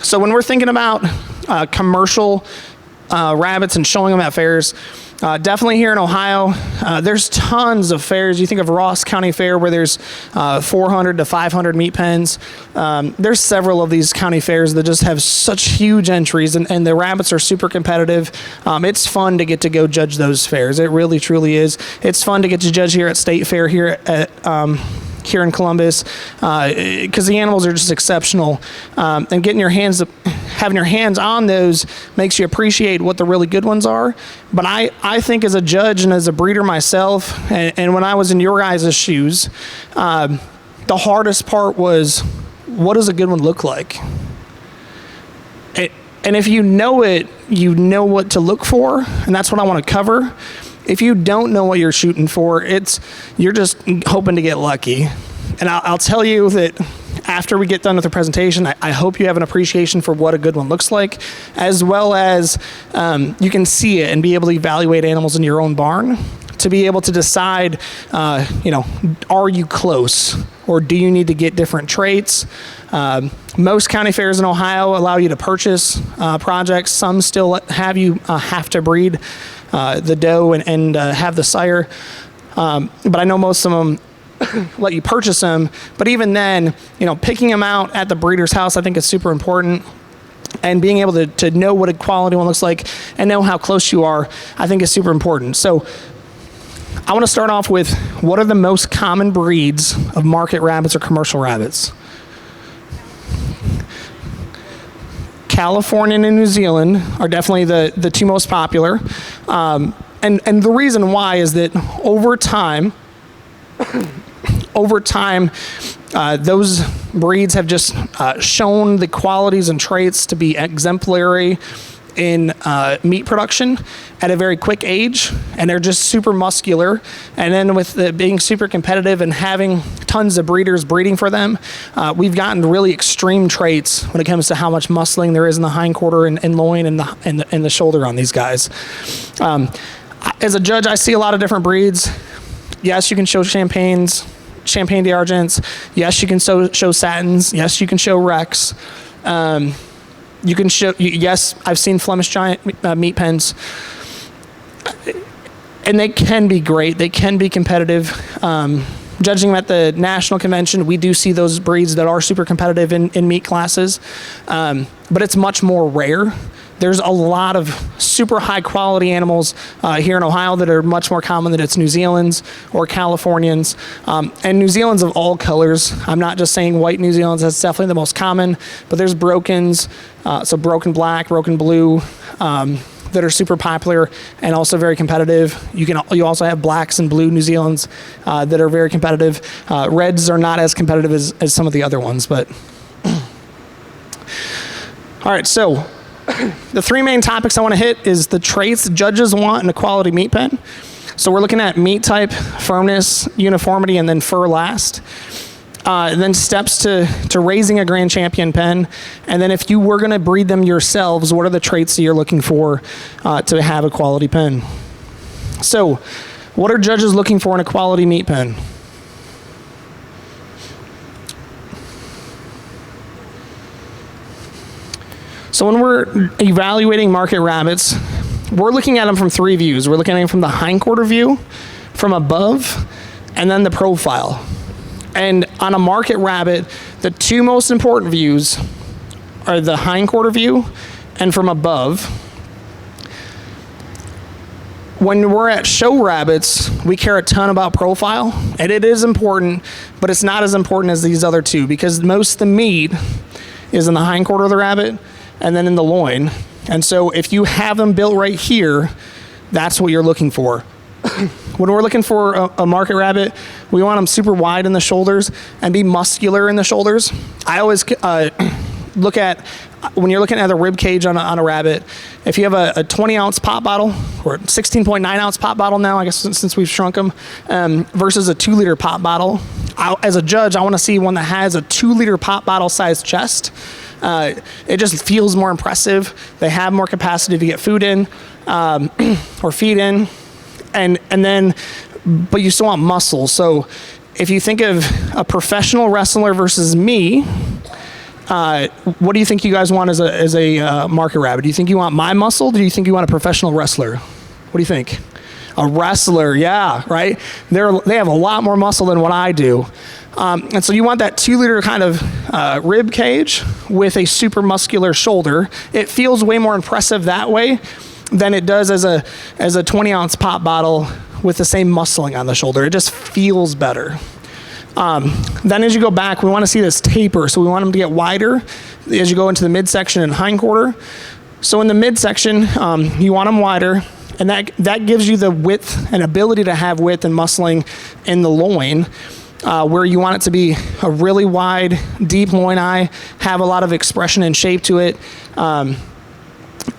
So when we're thinking about commercial rabbits and showing them at fairs, definitely here in Ohio, there's tons of fairs. You think of Ross County Fair where there's 400 to 500 meat pens. There's several of these county fairs that just have such huge entries, and the rabbits are super competitive. It's fun to get to go judge those fairs. It really, truly is. It's fun to get to judge here at State Fair here in Columbus, because the animals are just exceptional, and having your hands on those makes you appreciate what the really good ones are. But I think as a judge and as a breeder myself, and when I was in your guys' shoes, the hardest part was, what does a good one look like? And if you know it, you know what to look for, and that's what I want to cover. If you don't know what you're shooting for, you're just hoping to get lucky. And I'll tell you that after we get done with the presentation, I hope you have an appreciation for what a good one looks like, as well as you can see it and be able to evaluate animals in your own barn to be able to decide, are you close, or do you need to get different traits? Most county fairs in Ohio allow you to purchase projects. Some still have you have to breed the doe and have the sire, but I know most of them let you purchase them. But even then, picking them out at the breeder's house, I think is super important. And being able to know what a quality one looks like and know how close you are, I think is super important. So I want to start off with, what are the most common breeds of market rabbits or commercial rabbits? California and New Zealand are definitely the two most popular. And the reason why is that over time, those breeds have just shown the qualities and traits to be exemplary in meat production at a very quick age, and they're just super muscular. And then with it being super competitive and having tons of breeders breeding for them, we've gotten really extreme traits when it comes to how much muscling there is in the hindquarter and loin and the shoulder on these guys. As a judge, I see a lot of different breeds. Yes, you can show Champagne d'Argents. Yes, you can show Satins. Yes, you can show Rex. You can show, yes, I've seen Flemish Giant meat pens, and they can be great. They can be competitive. Judging them at the national convention, we do see those breeds that are super competitive in meat classes, but it's much more rare. There's a lot of super high quality animals here in Ohio that are much more common than it's New Zealand's or Californians. And New Zealand's of all colors. I'm not just saying white New Zealand's, that's definitely the most common, but there's brokens, so broken black, broken blue, that are super popular and also very competitive. You also have blacks and blue New Zealand's that are very competitive. Reds are not as competitive as some of the other ones, but all right, so the three main topics I want to hit is the traits judges want in a quality meat pen. So we're looking at meat type, firmness, uniformity, and then fur last. And then steps to raising a grand champion pen. And then if you were going to breed them yourselves, what are the traits that you're looking for to have a quality pen? So what are judges looking for in a quality meat pen? So when we're evaluating market rabbits, we're looking at them from three views. We're looking at them from the hindquarter view, from above, and then the profile. And on a market rabbit, the two most important views are the hindquarter view and from above. When we're at show rabbits, we care a ton about profile, and it is important, but it's not as important as these other two, because most of the meat is in the hindquarter of the rabbit and then in the loin. And so if you have them built right here, that's what you're looking for. When we're looking for a market rabbit, we want them super wide in the shoulders and be muscular in the shoulders. I always look at, when you're looking at the rib cage on a rabbit, if you have a 20-ounce pop bottle, or 16.9-ounce pop bottle now, I guess since we've shrunk them, versus a 2-liter pop bottle, as a judge, I want to see one that has a 2-liter pop bottle sized chest. It just feels more impressive. They have more capacity to get food in or feed in. But you still want muscle. So if you think of a professional wrestler versus me, what do you think you guys want as a market rabbit? Do you think you want my muscle? Do you think you want a professional wrestler? What do you think? A wrestler, yeah, right? They have a lot more muscle than what I do. And so you want that 2-liter kind of rib cage with a super muscular shoulder. It feels way more impressive that way than it does as a 20-ounce pop bottle with the same muscling on the shoulder. It just feels better. Then as you go back, we want to see this taper. So we want them to get wider as you go into the midsection and hindquarter. So in the midsection, you want them wider, and that gives you the width and ability to have width and muscling in the loin, where you want it to be a really wide, deep loin eye, have a lot of expression and shape to it, and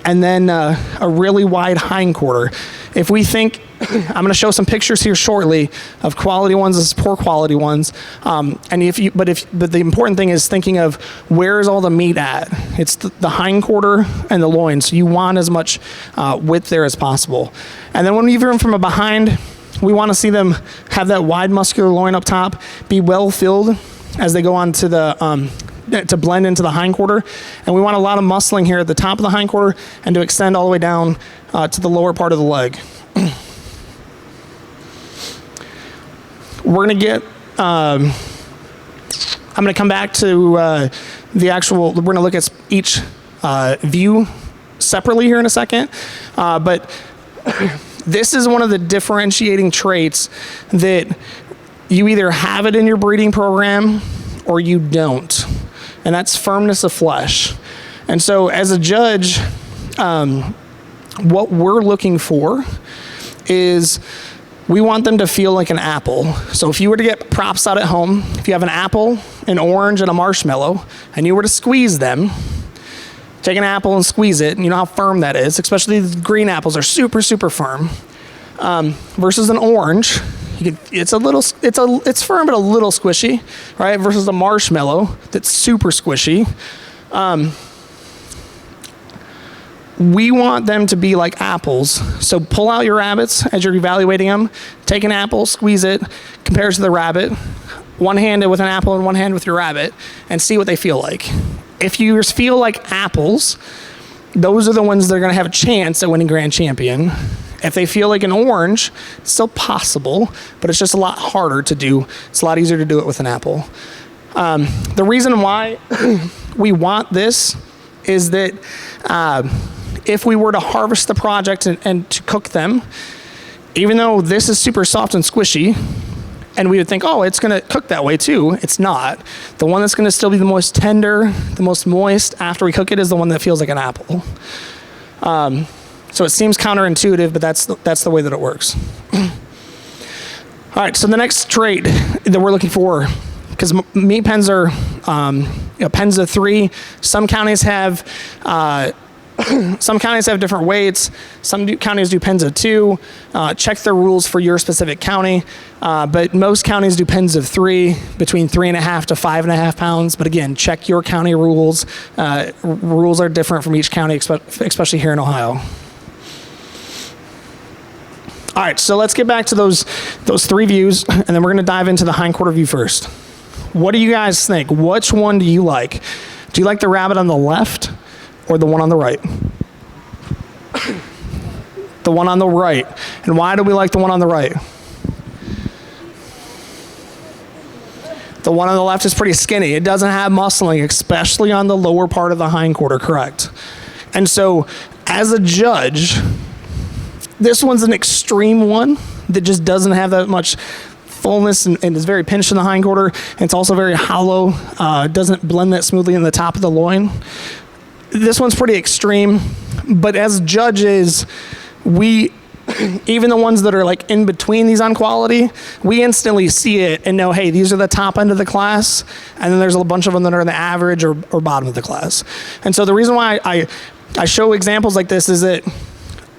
then a really wide hindquarter. If we think, I'm going to show some pictures here shortly of quality ones as poor quality ones, but the important thing is thinking of where is all the meat at. It's the hindquarter and the loin, so you want as much width there as possible. And then when we view them from a behind, we want to see them have that wide muscular loin up top, be well filled as they go on to the to blend into the hindquarter, and we want a lot of muscling here at the top of the hindquarter and to extend all the way down to the lower part of the leg. We're going to get, I'm going to come back to the actual, we're going to look at each view separately here in a second, but this is one of the differentiating traits that you either have it in your breeding program or you don't, and that's firmness of flesh. And so as a judge, what we're looking for is we want them to feel like an apple. So if you were to get props out at home, if you have an apple, an orange, and a marshmallow, and you were to squeeze them, take an apple and squeeze it, and you know how firm that is, especially the green apples are super, super firm, versus an orange. It's firm but a little squishy, right? Versus a marshmallow that's super squishy. We want them to be like apples. So pull out your rabbits as you're evaluating them. Take an apple, squeeze it, compare it to the rabbit, one-handed with an apple and one hand with your rabbit, and see what they feel like. If you feel like apples, those are the ones that are going to have a chance at winning Grand Champion. If they feel like an orange, it's still possible, but it's just a lot harder to do. It's a lot easier to do it with an apple. The reason why we want this is that if we were to harvest the project and to cook them, even though this is super soft and squishy, and we would think, oh, it's going to cook that way too, it's not. The one that's going to still be the most tender, the most moist after we cook it is the one that feels like an apple. So it seems counterintuitive, but that's the way that it works. All right, so the next trait that we're looking for, because meat pens are pens of 3. Some counties have different weights. Some counties do pens of 2. Check their rules for your specific county. But most counties do pens of 3, between 3.5 to 5.5 pounds. But again, check your county rules. Rules are different from each county, especially here in Ohio. All right, so let's get back to those 3 views, and then we're going to dive into the hindquarter view first. What do you guys think? Which one do you like? Do you like the rabbit on the left or the one on the right? The one on the right. And why do we like the one on the right? The one on the left is pretty skinny. It doesn't have muscling, especially on the lower part of the hindquarter, correct? And so, as a judge, this one's an extreme one that just doesn't have that much fullness and is very pinched in the hindquarter. And it's also very hollow. Doesn't blend that smoothly in the top of the loin. This one's pretty extreme, but as judges, we, even the ones that are like in between these on quality, we instantly see it and know, hey, these are the top end of the class, and then there's a bunch of them that are in the average or bottom of the class. And so the reason why I show examples like this is that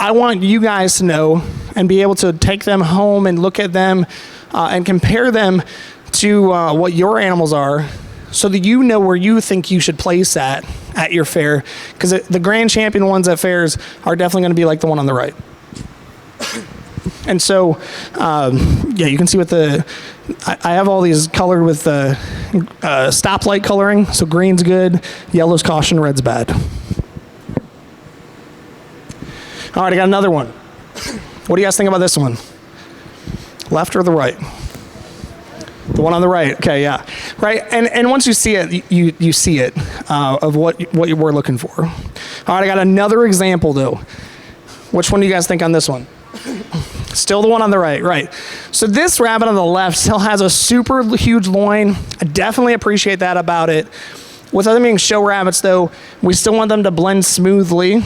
I want you guys to know and be able to take them home and look at them and compare them to what your animals are, so that you know where you think you should place at your fair, because the grand champion ones at fairs are definitely going to be like the one on the right. And so, yeah, you can see with I have all these colored with the stoplight coloring. So green's good, yellow's caution, red's bad. All right, I got another one. What do you guys think about this one? Left or the right? The one on the right. Okay, yeah. Right, and once you see it, you see it of what you were looking for. All right, I got another example, though. Which one do you guys think on this one? Still the one on the right, right. So this rabbit on the left still has a super huge loin. I definitely appreciate that about it. With other being show rabbits, though, we still want them to blend smoothly.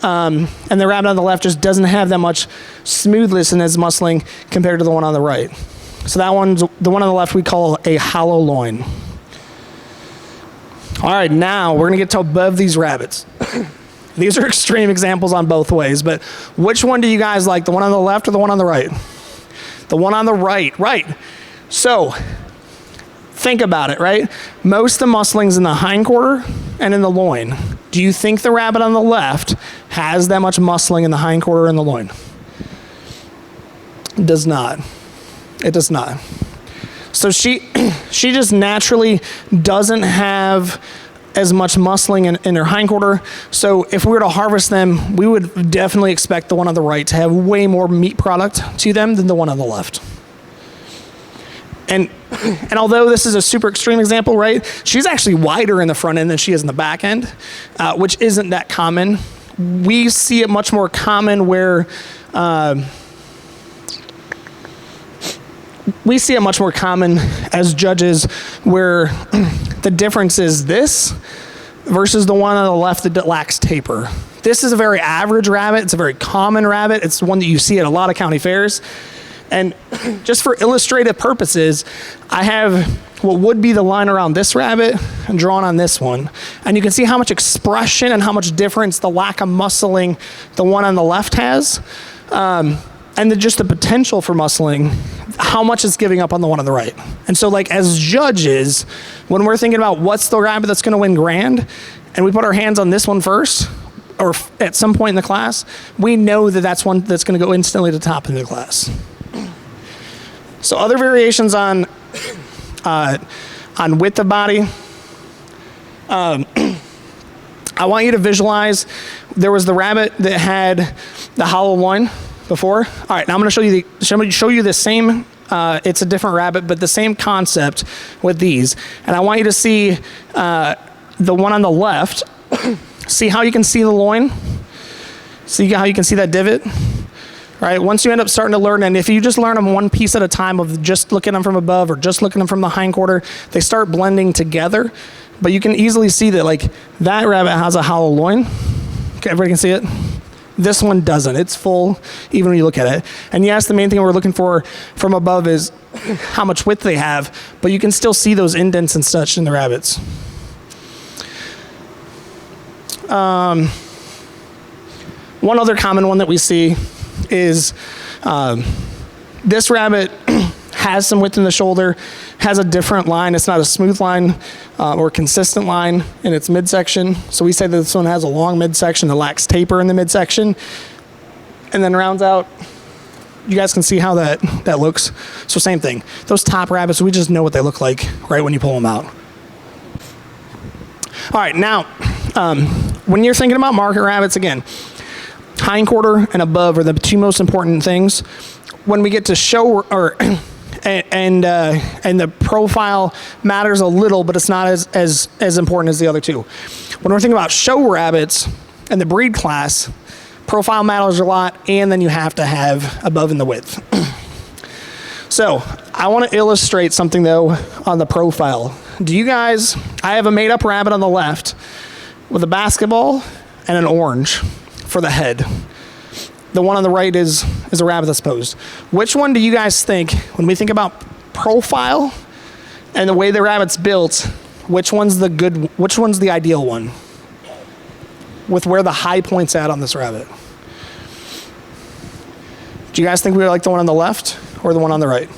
And the rabbit on the left just doesn't have that much smoothness in its muscling compared to the one on the right. So that one's, the one on the left we call a hollow loin. All right, now we're gonna get to above these rabbits. These are extreme examples on both ways, but which one do you guys like, the one on the left or the one on the right? The one on the right, right. So think about it, right? Most of the muscling's in the hindquarter and in the loin. Do you think the rabbit on the left has that much muscling in the hindquarter and the loin? It does not. It does not. So she just naturally doesn't have as much muscling in her hindquarter. So if we were to harvest them, we would definitely expect the one on the right to have way more meat product to them than the one on the left. And although this is a super extreme example, right, she's actually wider in the front end than she is in the back end, which isn't that common. We see it much more common where we see it much more common as judges where the difference is this versus the one on the left that lacks taper. This is a very average rabbit. It's a very common rabbit. It's one that you see at a lot of county fairs. And just for illustrative purposes, I have what would be the line around this rabbit drawn on this one. And you can see how much expression and how much difference the lack of muscling the one on the left has. And just the potential for muscling, how much it's giving up on the one on the right. And so like as judges, when we're thinking about what's the rabbit that's gonna win grand, and we put our hands on this one first, or at some point in the class, we know that that's one that's gonna go instantly to the top of the class. So other variations on width of body. I want you to visualize, there was the rabbit that had the hollow loin before. All right, now I'm gonna show you the same, it's a different rabbit, but the same concept with these. And I want you to see the one on the left. See how you can see the loin? See how you can see that divot? Right, once you end up starting to learn, and if you just learn them one piece at a time of just looking at them from above or just looking at them from the hindquarter, they start blending together. But you can easily see that like that rabbit has a hollow loin. Okay, everybody can see it? This one doesn't. It's full, even when you look at it. And yes, the main thing we're looking for from above is how much width they have, but you can still see those indents and such in the rabbits. One other common one that we see is this rabbit has some width in the shoulder, has a different line. It's not a smooth line or consistent line in its midsection. So we say that this one has a long midsection that lacks taper in the midsection, and then rounds out. You guys can see how that looks. So same thing. Those top rabbits, we just know what they look like right when you pull them out. All right, now when you're thinking about market rabbits, again, hindquarter and above are the two most important things. When we get to show and the profile matters a little, but it's not as important as the other two. When we're thinking about show rabbits and the breed class, profile matters a lot, and then you have to have above in the width. So I want to illustrate something though on the profile. Do you guys? I have a made-up rabbit on the left with a basketball and an orange for the head. The one on the right is a rabbit that's posed. Which one do you guys think, when we think about profile and the way the rabbit's built, which one's the ideal one? With where the high point's at on this rabbit. Do you guys think we like the one on the left or the one on the right?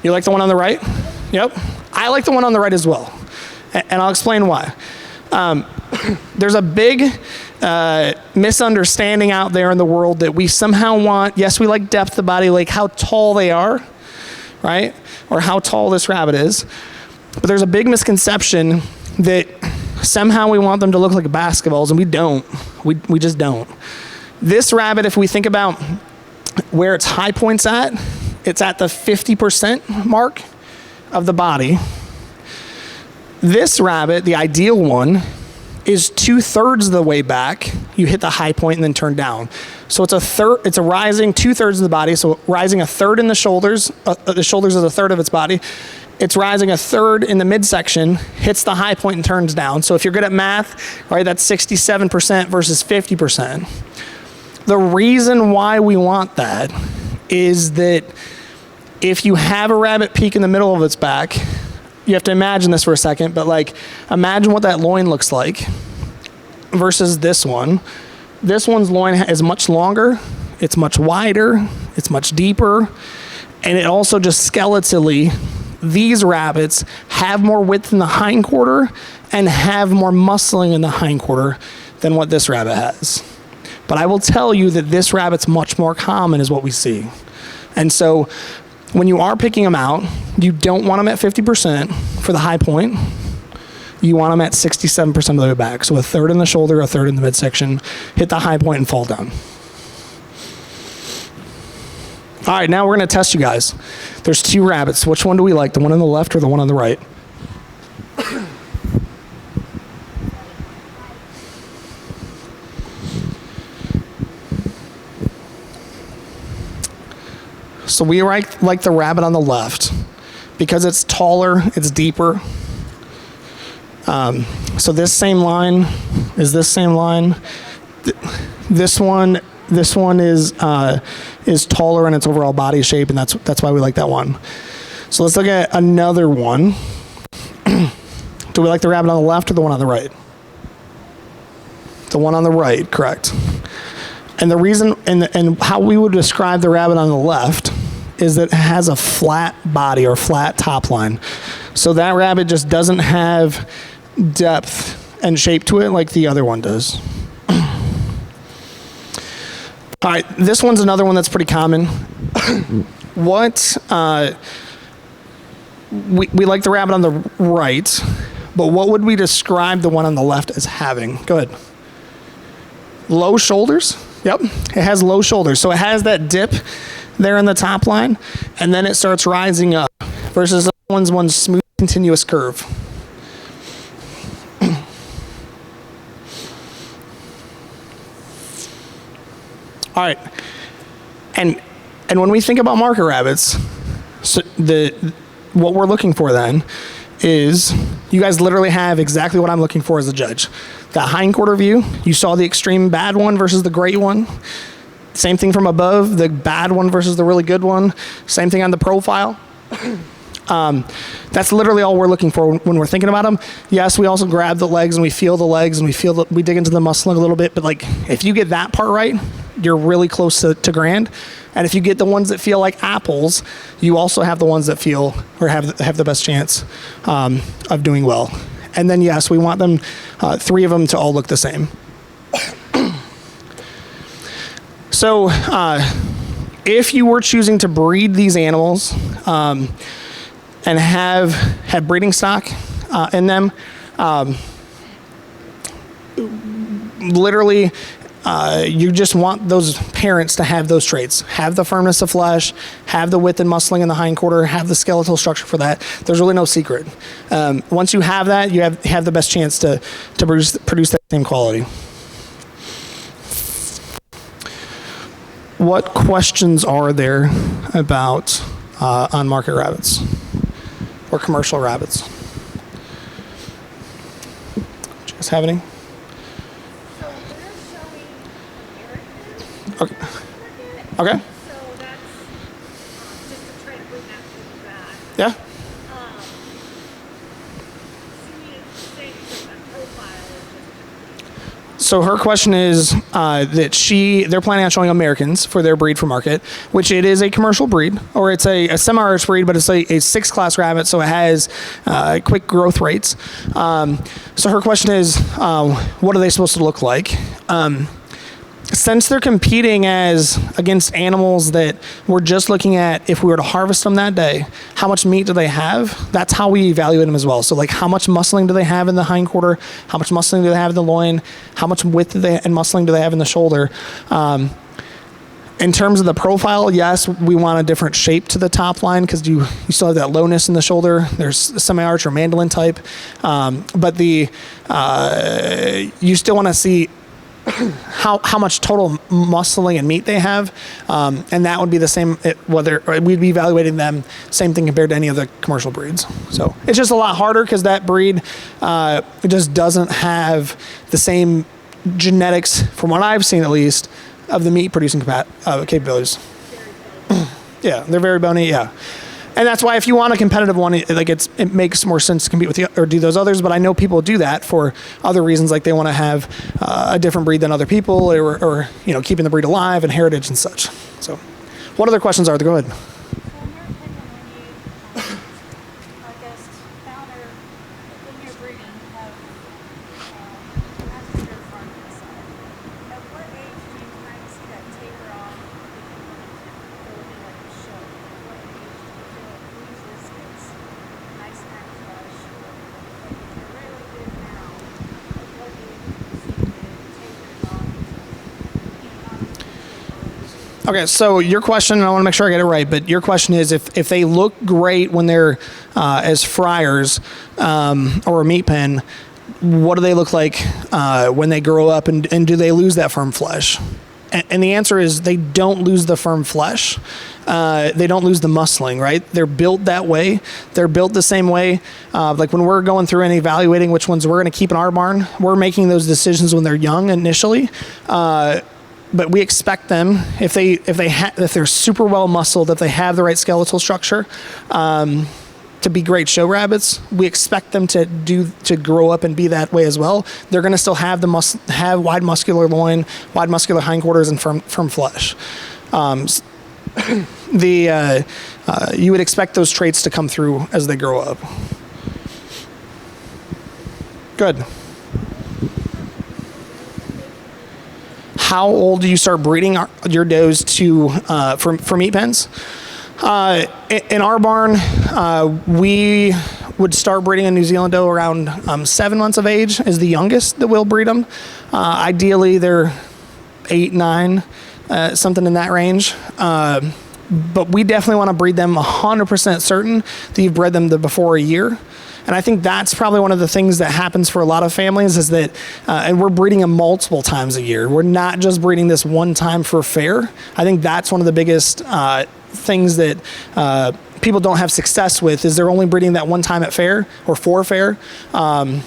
You like the one on the right? Yep. I like the one on the right as well. And I'll explain why. There's a big misunderstanding out there in the world that we somehow want, yes, we like depth of body, like how tall they are, right? Or how tall this rabbit is. But there's a big misconception that somehow we want them to look like basketballs, and we don't. We just don't. This rabbit, if we think about where its high point's at, it's at the 50% mark of the body. This rabbit, the ideal one, is 2/3 of the way back. You hit the high point and then turn down. So it's a rising 2/3 of the body, so rising 1/3 in the shoulders is 1/3 of its body. It's rising 1/3 in the midsection, hits the high point and turns down. So if you're good at math, right, that's 67% versus 50%. The reason why we want that is that if you have a rabbit peak in the middle of its back, you have to imagine this for a second, but like imagine what that loin looks like versus this one. This one's loin is much longer, it's much wider, it's much deeper, and it also just skeletally, these rabbits have more width in the hindquarter and have more muscling in the hindquarter than what this rabbit has. But I will tell you that this rabbit's much more common is what we see. And so when you are picking them out, you don't want them at 50% for the high point. You want them at 67% of the way back. So 1/3 in the shoulder, 1/3 in the midsection, hit the high point and fall down. All right, now we're gonna test you guys. There's 2 rabbits. Which one do we like, the one on the left or the one on the right? So we like the rabbit on the left because it's taller, it's deeper. So this same line is this same line. This one is taller in its overall body shape, and that's why we like that one. So let's look at another one. Do we like the rabbit on the left or the one on the right? The one on the right, correct. And the reason and how we would describe the rabbit on the left is that it has a flat body or flat top line. So that rabbit just doesn't have depth and shape to it like the other one does. All right, this one's another one that's pretty common. We like the rabbit on the right, but what would we describe the one on the left as having? Go ahead. Low shoulders. Yep, it has low shoulders. So it has that dip there in the top line, and then it starts rising up versus the one's one smooth, continuous curve. All right, and when we think about market rabbits, so what we're looking for then is you guys literally have exactly what I'm looking for as a judge. That hindquarter view, you saw the extreme bad one versus the great one. Same thing from above, the bad one versus the really good one. Same thing on the profile. That's literally all we're looking for when we're thinking about them. Yes, we also grab the legs and we feel the legs and we dig into the muscling a little bit, but like if you get that part right, you're really close to grand. And if you get the ones that feel like apples, you also have the ones that feel or have the best chance of doing well. And then yes, we want them, 3 of them to all look the same. So if you were choosing to breed these animals and have breeding stock in them, literally you just want those parents to have those traits. Have the firmness of flesh, have the width and muscling in the hindquarter, have the skeletal structure for that. There's really no secret. Once you have that, you have the best chance to produce that same quality. What questions are there about on-market rabbits or commercial rabbits? Do you guys have any? So they're showing American. Okay. Okay. So that's just to try to bring that food back. Yeah. Saying that profile is just. So her question is that they're planning on showing Americans for their breed for market, which it is a commercial breed, or it's a semi-Irish breed, but it's a 6-class rabbit, so it has quick growth rates. So her question is, what are they supposed to look like? Since they're competing against animals that we're just looking at, if we were to harvest them that day, how much meat do they have? That's how we evaluate them as well. So like how much muscling do they have in the hindquarter? How much muscling do they have in the loin? How much width and muscling do they have in the shoulder? In terms of the profile, yes, we want a different shape to the top line because you still have that lowness in the shoulder. There's semi-arch or mandolin type. But you still want to see how much total muscling and meat they have, and that would be the same whether we'd be evaluating them same thing compared to any of the commercial breeds. So it's just a lot harder because that breed it just doesn't have the same genetics, from what I've seen at least, of the meat producing capabilities. Yeah, they're very bony. Yeah. And that's why if you want a competitive one, it makes more sense to compete with or do those others. But I know people do that for other reasons, like they want to have a different breed than other people, or keeping the breed alive and heritage and such. So, what other questions are there? Go ahead. Okay, so your question, and I want to make sure I get it right, but your question is if they look great when they're as fryers or a meat pen, what do they look like when they grow up, and do they lose that firm flesh? And the answer is they don't lose the firm flesh. They don't lose the muscling, right? They're built that way. They're built the same way. Like when we're going through and evaluating which ones we're going to keep in our barn, we're making those decisions when they're young initially. But we expect them, if they're super well muscled, if they have the right skeletal structure, to be great show rabbits. We expect them to grow up and be that way as well. They're going to still have have wide muscular loin, wide muscular hindquarters, and firm flesh. You would expect those traits to come through as they grow up. Good. How old do you start breeding your does for meat pens? In our barn, we would start breeding a New Zealand doe around 7 months of age is the youngest that we'll breed them. Ideally, they're 8, 9, something in that range. But we definitely want to breed them 100% certain that you've bred them before a year. And I think that's probably one of the things that happens for a lot of families is that, and we're breeding them multiple times a year. We're not just breeding this one time for fair. I think that's one of the biggest things that people don't have success with is they're only breeding that one time at fair or for fair. And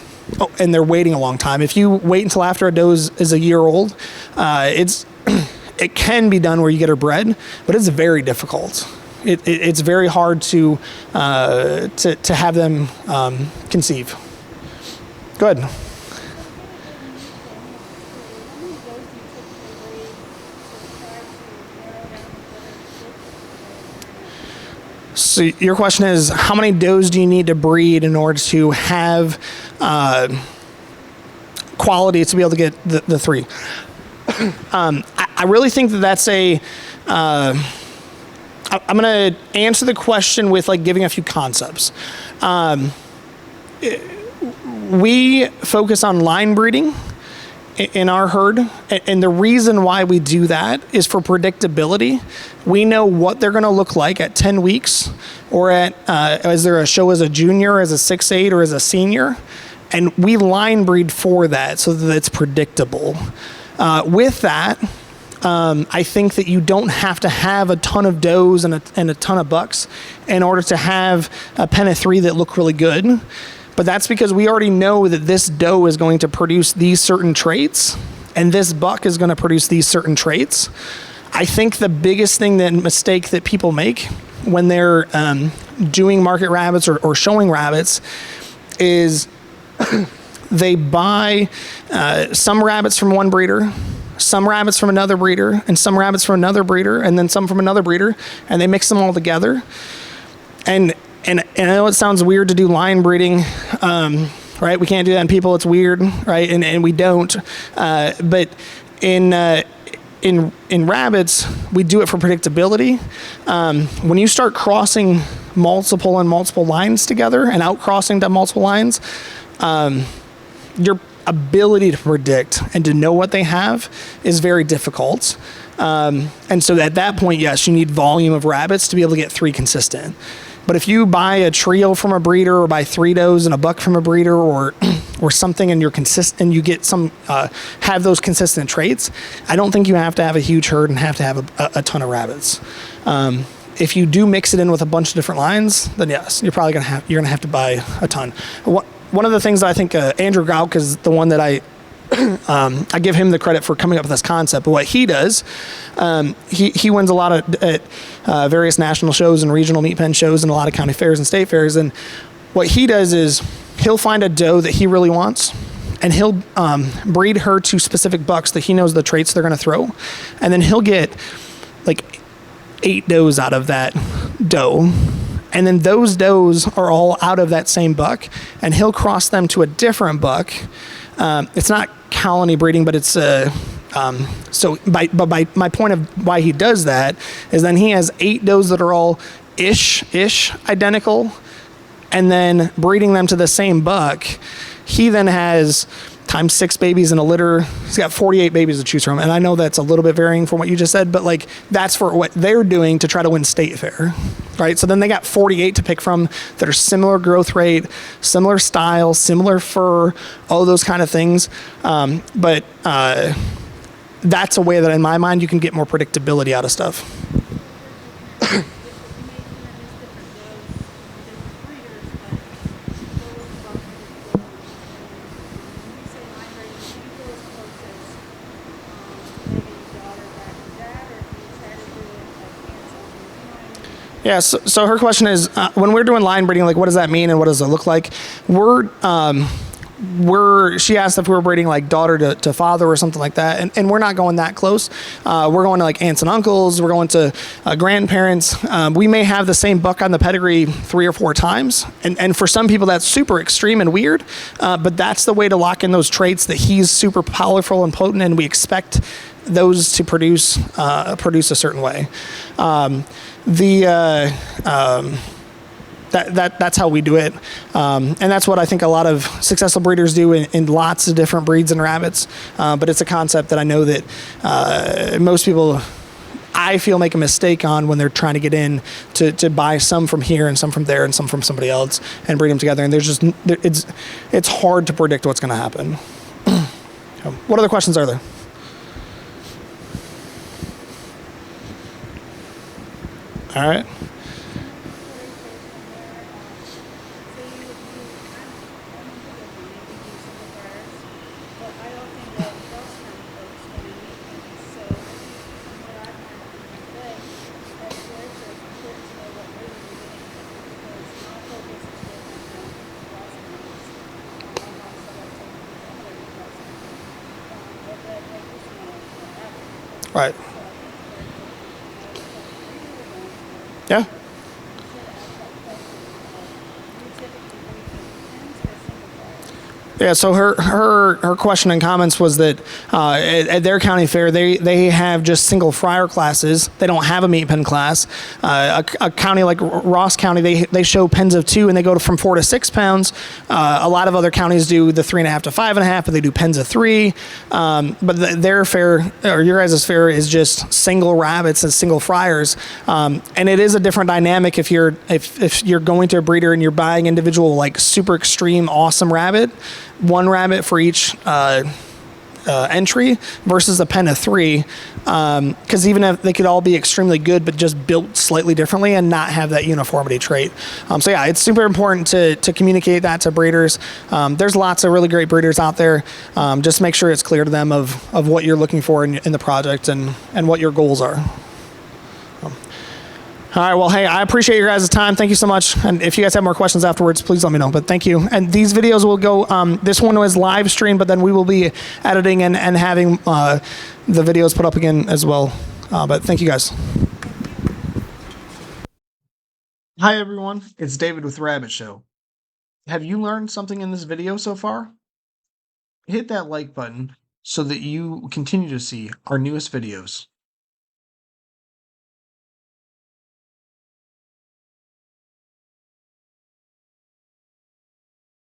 they're waiting a long time. If you wait until after a doe is a year old, it can be done where you get her bred, but it's very difficult. It's very hard to have them conceive. Go ahead. So your question is, how many does do you need to breed in order to have quality to be able to get the 3? I really think that's I'm going to answer the question with giving a few concepts. We focus on line breeding in our herd, and the reason why we do that is for predictability. We know what they're going to look like at 10 weeks, or as they're a show as a junior, as a 6'8", or as a senior, and we line breed for that so that it's predictable. With that, I think that you don't have to have a ton of does and a ton of bucks in order to have a pen of 3 that look really good. But that's because we already know that this doe is going to produce these certain traits, and this buck is going to produce these certain traits. I think the biggest mistake that people make when they're doing market rabbits or showing rabbits is they buy some rabbits from one breeder, some rabbits from another breeder, and some rabbits from another breeder, and then some from another breeder, and they mix them all together. And I know it sounds weird to do line breeding right? We can't do that in people. It's weird, right? And we don't. But in rabbits, we do it for predictability. When you start crossing multiple lines together and outcrossing to multiple lines, your ability to predict and to know what they have is very difficult. And so at that point, yes, you need volume of rabbits to be able to get 3 consistent. But if you buy a trio from a breeder, or buy 3 does and a buck from a breeder, or something, and you're consistent, and you get some have those consistent traits, I don't think you have to have a huge herd and have to have a ton of rabbits. If you do mix it in with a bunch of different lines, then yes, you're probably gonna have to buy a ton. One of the things that I think Andrew Gauk is the one that I give him the credit for coming up with this concept. But what he does, he wins a lot at various national shows and regional meat pen shows and a lot of county fairs and state fairs. And what he does is he'll find a doe that he really wants, and he'll breed her to specific bucks that he knows the traits they're going to throw. And then he'll get like 8 does out of that doe. And then those does are all out of that same buck, and he'll cross them to a different buck. It's not colony breeding, but it's so by my point of why he does that is then he has 8 does that are all ish identical, and then breeding them to the same buck, he then has times 6 babies in a litter. He's got 48 babies to choose from. And I know that's a little bit varying from what you just said, but like that's for what they're doing to try to win state fair, right? So then they got 48 to pick from that are similar growth rate, similar style, similar fur, all those kind of things. But that's a way that in my mind you can get more predictability out of stuff. Yeah, so her question is, when we're doing line breeding, like what does that mean and what does it look like? She asked if we were breeding like daughter to father or something like that, and we're not going that close. We're going to like aunts and uncles, we're going to grandparents. We may have the same buck on the pedigree 3 or 4 times, and for some people that's super extreme and weird, but that's the way to lock in those traits that he's super powerful and potent, and we expect those to produce a certain way. That's how we do it, and that's what I think a lot of successful breeders do in lots of different breeds and rabbits. But it's a concept that I know that most people, I feel, make a mistake on when they're trying to get in to buy some from here and some from there and some from somebody else and breed them together. And it's hard to predict what's going to happen. What other questions are there? All right. Right. Yeah. Yeah, so her question and comments was that at their county fair, they have just single fryer classes. They don't have a meat pen class. A county like Ross County, they show pens of 2 and they go from 4 to 6 pounds. A lot of other counties do the 3.5 to 5.5, but they do pens of 3. But their fair, or your guys' fair, is just single rabbits and single fryers. And it is a different dynamic if you're going to a breeder and you're buying individual like super extreme awesome rabbit. 1 rabbit for each entry versus a pen of 3, because even if they could all be extremely good but just built slightly differently and not have that uniformity trait. So yeah, it's super important to communicate that to breeders. There's lots of really great breeders out there. Just make sure it's clear to them of what you're looking for in the project and what your goals are. All right, well, hey, I appreciate your guys' time. Thank you so much. And if you guys have more questions afterwards, please let me know. But thank you. And these videos will go, this one was live streamed, but then we will be editing and having the videos put up again as well. But thank you guys. Hi, everyone. It's David with Rabbit Show. Have you learned something in this video so far? Hit that like button so that you continue to see our newest videos.